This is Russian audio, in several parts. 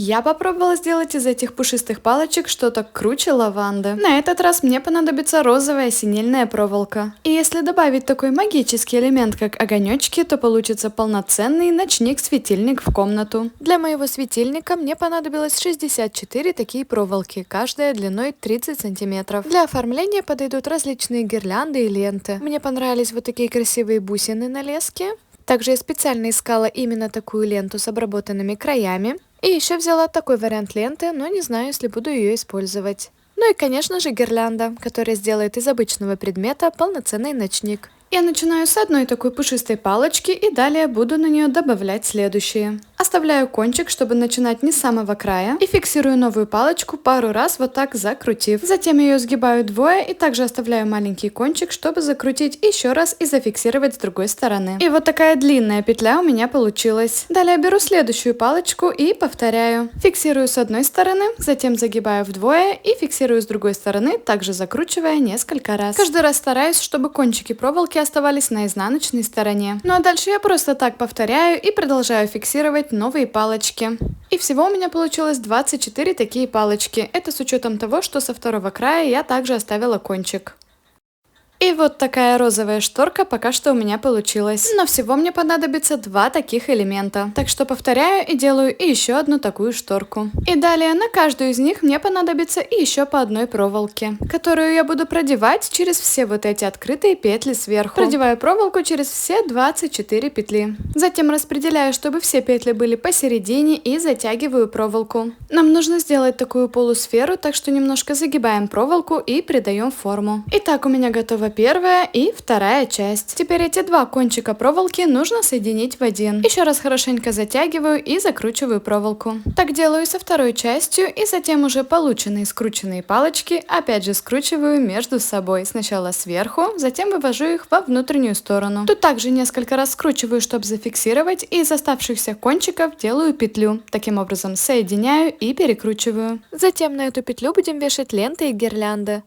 Я попробовала сделать из этих пушистых палочек что-то круче лаванды. На этот раз мне понадобится розовая синильная проволока. И если добавить такой магический элемент, как огонечки, то получится полноценный ночник-светильник в комнату. Для моего светильника мне понадобилось 64 такие проволоки, каждая длиной 30 сантиметров. Для оформления подойдут различные гирлянды и ленты. Мне понравились вот такие красивые бусины на леске. Также я специально искала именно такую ленту с обработанными краями. И еще взяла такой вариант ленты, но не знаю, если буду ее использовать. Ну и, конечно же, гирлянда, которая сделает из обычного предмета полноценный ночник. Я начинаю с одной такой пушистой палочки и далее буду на нее добавлять следующие. Оставляю кончик, чтобы начинать не с самого края, и фиксирую новую палочку пару раз вот так закрутив. Затем ее сгибаю вдвое и также оставляю маленький кончик, чтобы закрутить еще раз и зафиксировать с другой стороны. И вот такая длинная петля у меня получилась. Далее беру следующую палочку и повторяю. Фиксирую с одной стороны, затем загибаю вдвое и фиксирую с другой стороны, также закручивая несколько раз. Каждый раз стараюсь, чтобы кончики проволоки оставались на изнаночной стороне. Ну а дальше я просто так повторяю и продолжаю фиксировать новые палочки. И всего у меня получилось 24 такие палочки. Это с учетом того, что со второго края я также оставила кончик. И вот такая розовая шторка пока что у меня получилась. Но всего мне понадобится 2 таких элемента. Так что повторяю и делаю и еще одну такую шторку. И далее на каждую из них мне понадобится и еще по одной проволоке, которую я буду продевать через все вот эти открытые петли сверху. Продеваю проволоку через все 24 петли. Затем распределяю, чтобы все петли были посередине, и затягиваю проволоку. Нам нужно сделать такую полусферу, так что немножко загибаем проволоку и придаем форму. Итак, у меня готова первая и вторая часть. Теперь эти 2 кончика проволоки нужно соединить в один. Еще раз хорошенько затягиваю и закручиваю проволоку. Так делаю со второй частью, и затем уже полученные скрученные палочки опять же скручиваю между собой. Сначала сверху, затем вывожу их во внутреннюю сторону. Тут также несколько раз скручиваю, чтобы зафиксировать, и из оставшихся кончиков делаю петлю. Таким образом соединяю и перекручиваю. Затем на эту петлю будем вешать ленты и гирлянды.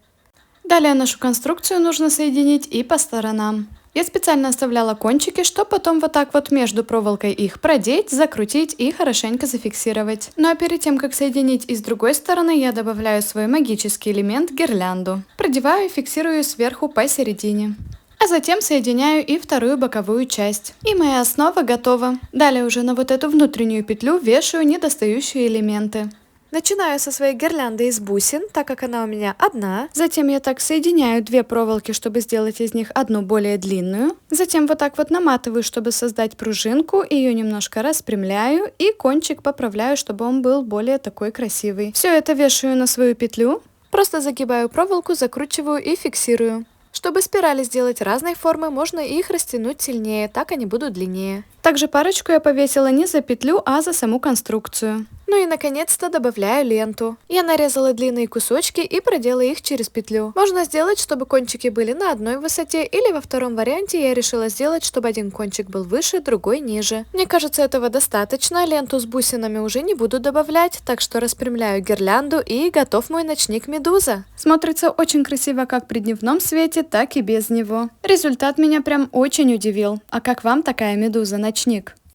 Далее нашу конструкцию нужно соединить и по сторонам. Я специально оставляла кончики, чтобы потом вот так вот между проволокой их продеть, закрутить и хорошенько зафиксировать. Ну а перед тем, как соединить и с другой стороны, я добавляю свой магический элемент гирлянду. Продеваю и фиксирую ее сверху посередине. А затем соединяю и вторую боковую часть. И моя основа готова. Далее уже на вот эту внутреннюю петлю вешаю недостающие элементы. Начинаю со своей гирлянды из бусин, так как она у меня одна. Затем я так соединяю 2 проволоки, чтобы сделать из них одну более длинную. Затем вот так вот наматываю, чтобы создать пружинку. Ее немножко распрямляю и кончик поправляю, чтобы он был более такой красивый. Все это вешаю на свою петлю. Просто загибаю проволоку, закручиваю и фиксирую. Чтобы спирали сделать разной формы, можно их растянуть сильнее, так они будут длиннее. Также парочку я повесила не за петлю, а за саму конструкцию. Ну и наконец-то добавляю ленту. Я нарезала длинные кусочки и продела их через петлю. Можно сделать, чтобы кончики были на одной высоте, или во втором варианте я решила сделать, чтобы один кончик был выше, другой ниже. Мне кажется, этого достаточно, ленту с бусинами уже не буду добавлять, так что распрямляю гирлянду, и готов мой ночник Медуза. Смотрится очень красиво как при дневном свете, так и без него. Результат меня прям очень удивил. А как вам такая медуза-ночник?